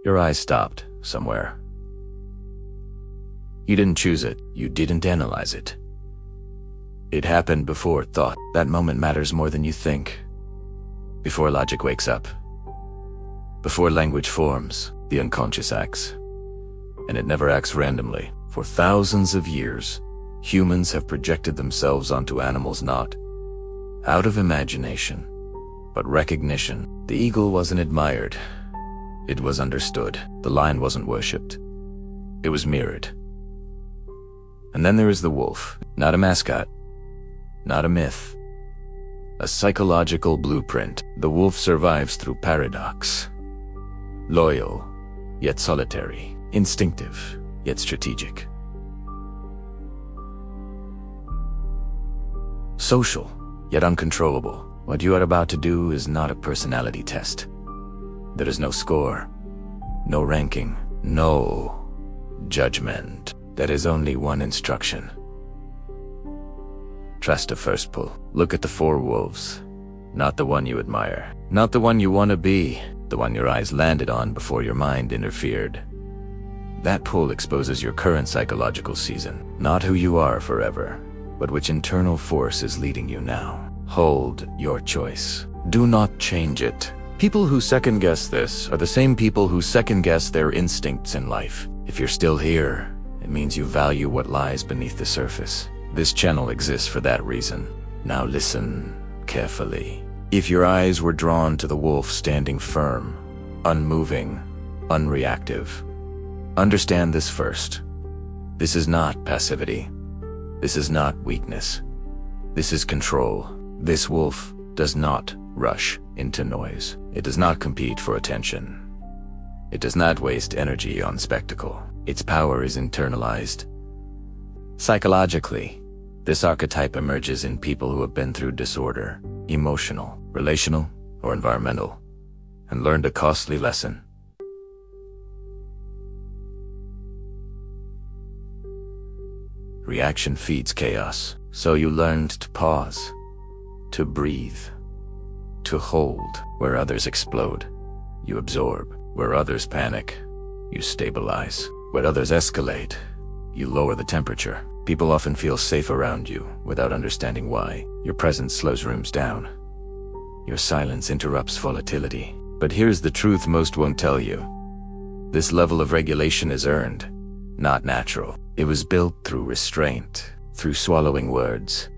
Your eyes stopped somewhere. You didn't choose it. You didn't analyze it. It happened before thought. That moment matters more than you think. Before logic wakes up. Before language forms, the unconscious acts. And it never acts randomly. For thousands of years, humans have projected themselves onto animals not out of imagination, but recognition. The eagle wasn't admired. It was understood. The lion wasn't worshipped. It was mirrored. And then there is the wolf, not a mascot, not a myth. A psychological blueprint. The wolf survives through paradox. Loyal, yet solitary. Instinctive, yet strategic. Social, yet uncontrollable. What you are about to do is not a personality test. There is no score, no ranking, no judgment. There is only one instruction. Trust a first pull. Look at the four wolves. Not the one you admire. Not the one you want to be. The one your eyes landed on before your mind interfered. That pull exposes your current psychological season. Not who you are forever, but which internal force is leading you now. Hold your choice. Do not change it. People who second-guess this are the same people who second-guess their instincts in life. If you're still here, it means you value what lies beneath the surface. This channel exists for that reason. Now listen carefully. If your eyes were drawn to the wolf standing firm, unmoving, unreactive, understand this first. This is not passivity. This is not weakness. This is control. This wolf does not rush into noise. It does not compete for attention. It does not waste energy on spectacle. Its power is internalized. Psychologically, this archetype emerges in people who have been through disorder, emotional, relational, or environmental, and learned a costly lesson. Reaction feeds chaos, so you learned to pause, to breathe, to hold. Where others explode, you absorb. Where others panic, you stabilize. Where others escalate, you lower the temperature. People often feel safe around you without understanding why. Your presence slows rooms down. Your silence interrupts volatility. But here's the truth most won't tell you. This level of regulation is earned, not natural. It was built through restraint, through swallowing words,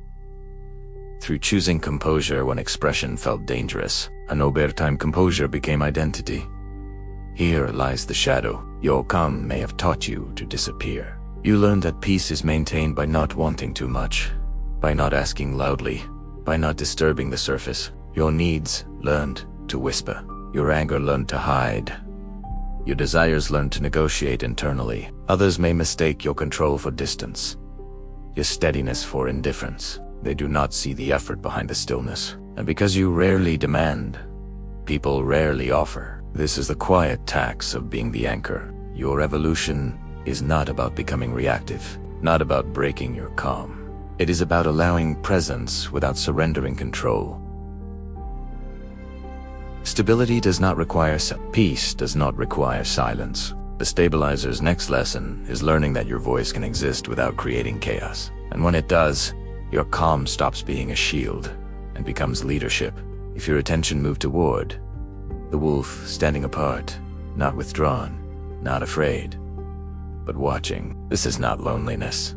through choosing composure when expression felt dangerous. An overtime composure became identity. Here lies the shadow. Your calm may have taught you to disappear. You learned that peace is maintained by not wanting too much, by not asking loudly, by not disturbing the surface. Your needs learned to whisper. Your anger learned to hide. Your desires learned to negotiate internally. Others may mistake your control for distance, your steadiness for indifference. They do not see the effort behind the stillness. And because you rarely demand, people rarely offer. This is the quiet tax of being the anchor. Your evolution is not about becoming reactive, not about breaking your calm. It is about allowing presence without surrendering control. Stability does not require peace does not require silence. The stabilizer's next lesson is learning that your voice can exist without creating chaos. And when it does, your calm stops being a shield and becomes leadership. If your attention moved toward the wolf standing apart, not withdrawn, not afraid, but watching, this is not loneliness.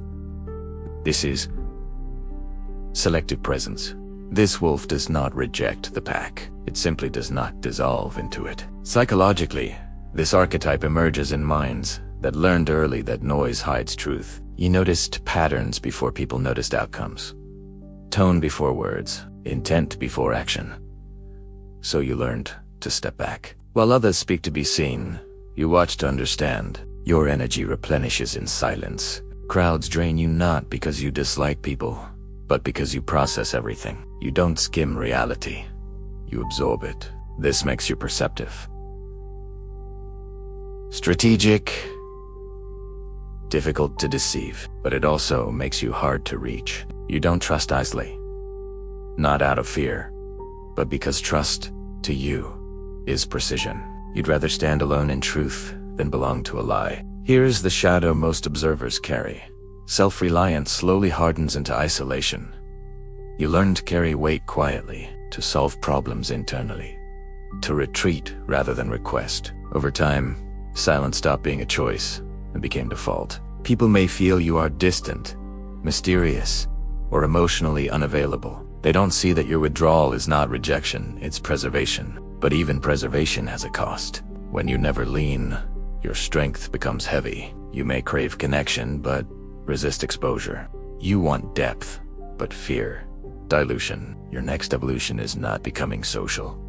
This is selective presence. This wolf does not reject the pack. It simply does not dissolve into it. Psychologically, this archetype emerges in minds that learned early that noise hides truth. You noticed patterns before people noticed outcomes. Tone before words, intent before action. So you learned to step back. While others speak to be seen, you watch to understand. Your energy replenishes in silence. Crowds drain you not because you dislike people, but because you process everything. You don't skim reality. You absorb it. This makes you perceptive, strategic, difficult to deceive, but it also makes you hard to reach. You don't trust easily, not out of fear, but because trust to you is precision. You'd rather stand alone in truth than belong to a lie. Here's the shadow most observers carry. Self-reliance slowly hardens into isolation. You learn to carry weight quietly, to solve problems internally, to retreat rather than request. Over time, silence stopped being a choice and became default. People may feel you are distant, mysterious, or emotionally unavailable. They don't see that your withdrawal is not rejection, it's preservation. But even preservation has a cost. When you never lean, your strength becomes heavy. You may crave connection, but resist exposure. You want depth, but fear dilution. Your next evolution is not becoming social.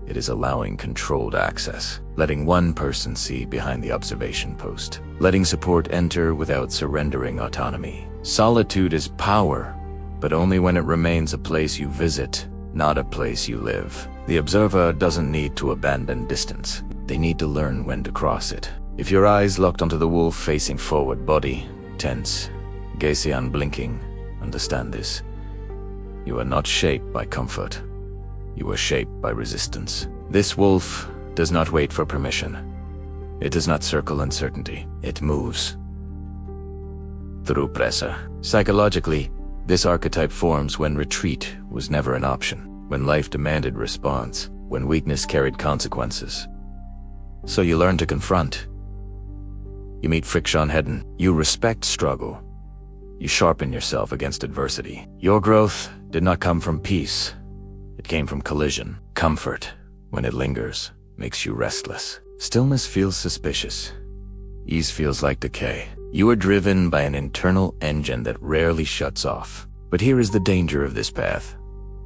It is allowing controlled access, letting one person see behind the observation post, letting support enter without surrendering autonomy. Solitude is power, but only when it remains a place you visit, not a place you live. The observer doesn't need to abandon distance. They need to learn when to cross it. If your eyes locked onto the wolf facing forward, body tense, gaze unblinking, understand this. You are not shaped by comfort. You are shaped by resistance. This wolf does not wait for permission. It does not circle uncertainty. It moves through pressure. Psychologically, this archetype forms when retreat was never an option, when life demanded response, when weakness carried consequences. So you learn to confront. You meet friction head-on. You respect struggle. You sharpen yourself against adversity. Your growth did not come from peace. It came from collision. Comfort, when it lingers, makes you restless. Stillness feels suspicious. Ease feels like decay. You are driven by an internal engine that rarely shuts off. But here is the danger of this path.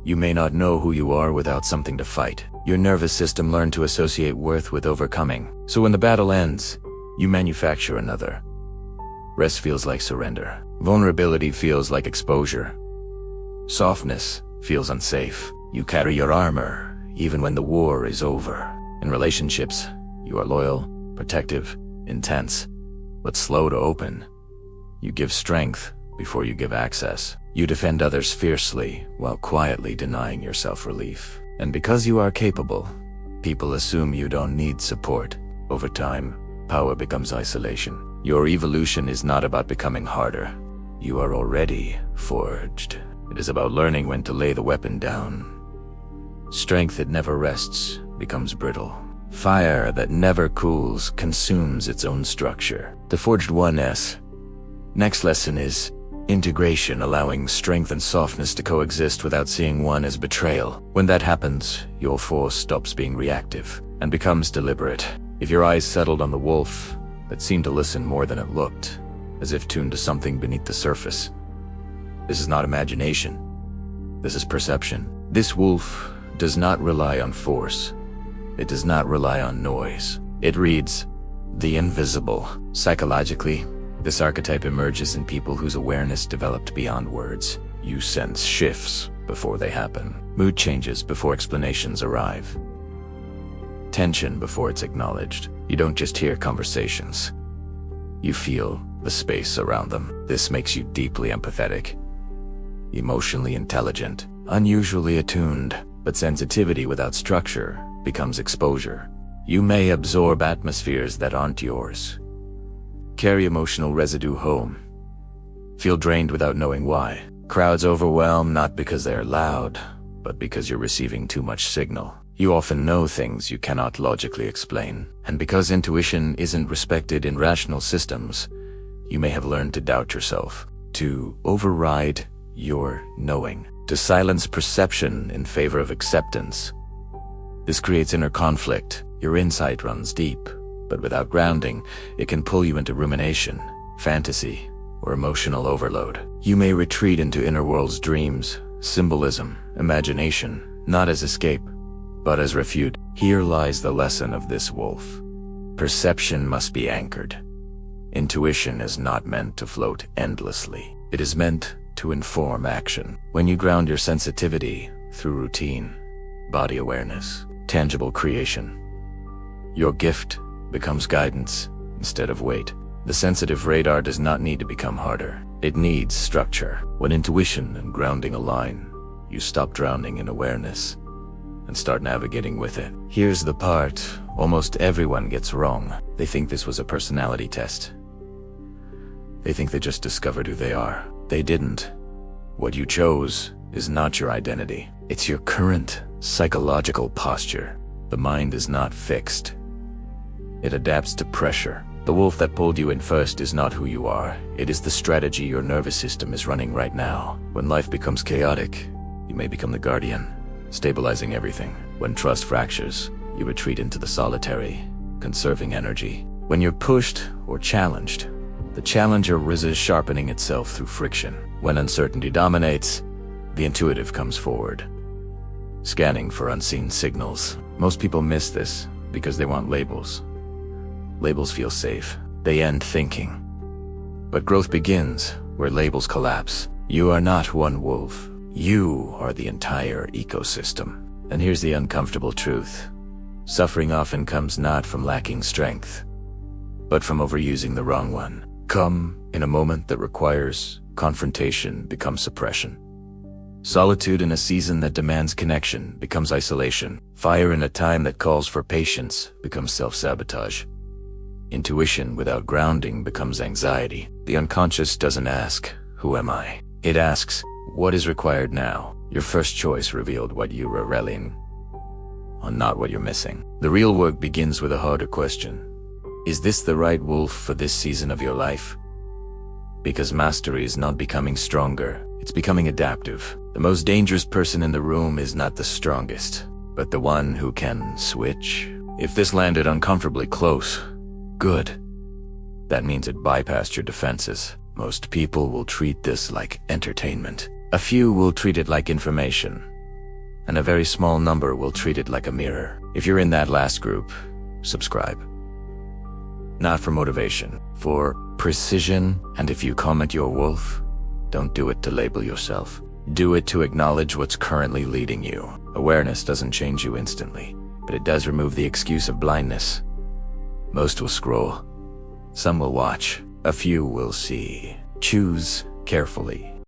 You may not know who you are without something to fight. Your nervous system learned to associate worth with overcoming. So when the battle ends, you manufacture another. Rest feels like surrender. Vulnerability feels like exposure. Softness feels unsafe. You carry your armor, even when the war is over. In relationships, you are loyal, protective, intense, but slow to open. You give strength before you give access. You defend others fiercely while quietly denying yourself relief. And because you are capable, people assume you don't need support. Over time, power becomes isolation. Your evolution is not about becoming harder. You are already forged. It is about learning when to lay the weapon down. Strength that never rests becomes brittle. Fire that never cools consumes its own structure. The Forged 1S. Next lesson is integration, allowing strength and softness to coexist without seeing one as betrayal. When that happens, your force stops being reactive and becomes deliberate. If your eyes settled on the wolf that seemed to listen more than it looked, as if tuned to something beneath the surface, this is not imagination. This is perception. This wolf does not rely on force. It does not rely on noise. It reads the invisible. Psychologically, this archetype emerges in people whose awareness developed beyond words. You sense shifts before they happen. Mood changes before explanations arrive. Tension before it's acknowledged. You don't just hear conversations. You feel the space around them. This makes you deeply empathetic, emotionally intelligent, unusually attuned. But sensitivity without structure becomes exposure. You may absorb atmospheres that aren't yours. Carry emotional residue home. Feel drained without knowing why. Crowds overwhelm not because they are loud, but because you're receiving too much signal. You often know things you cannot logically explain. And because intuition isn't respected in rational systems, you may have learned to doubt yourself, to override your knowing, to silence perception in favor of acceptance. This creates inner conflict. Your insight runs deep, but without grounding, it can pull you into rumination, fantasy, or emotional overload. You may retreat into inner world's dreams, symbolism, imagination, not as escape, but as refuge. Here lies the lesson of this wolf. Perception must be anchored. Intuition is not meant to float endlessly. It is meant to inform action. When you ground your sensitivity through routine, body awareness, tangible creation, your gift becomes guidance instead of weight. The sensitive radar does not need to become harder. It needs structure. When intuition and grounding align, you stop drowning in awareness and start navigating with it. Here's the part almost everyone gets wrong. They think this was a personality test. They think they just discovered who they are. They didn't. What you chose is not your identity. It's your current psychological posture. The mind is not fixed. It adapts to pressure. The wolf that pulled you in first is not who you are. It is the strategy your nervous system is running right now. When life becomes chaotic, you may become the guardian, stabilizing everything. When trust fractures, you retreat into the solitary, conserving energy. When you're pushed or challenged, the challenger is sharpening itself through friction. When uncertainty dominates, the intuitive comes forward, scanning for unseen signals. Most people miss this because they want labels. Labels feel safe. They end thinking. But growth begins where labels collapse. You are not one wolf. You are the entire ecosystem. And here's the uncomfortable truth. Suffering often comes not from lacking strength, but from overusing the wrong one. Come in a moment that requires confrontation becomes suppression. Solitude in a season that demands connection becomes isolation. Fire in a time that calls for patience becomes self-sabotage. Intuition without grounding becomes anxiety. The unconscious doesn't ask, "Who am I?" It asks, "What is required now?" Your first choice revealed what you were relying on, not what you're missing. The real work begins with a harder question. Is this the right wolf for this season of your life? Because mastery is not becoming stronger, it's becoming adaptive. The most dangerous person in the room is not the strongest, but the one who can switch. If this landed uncomfortably close, good. That means it bypassed your defenses. Most people will treat this like entertainment. A few will treat it like information, and a very small number will treat it like a mirror. If you're in that last group, subscribe. Not for motivation, for precision. And if you comment your wolf, don't do it to label yourself. Do it to acknowledge what's currently leading you. Awareness doesn't change you instantly, but it does remove the excuse of blindness. Most will scroll. Some will watch. A few will see. Choose carefully.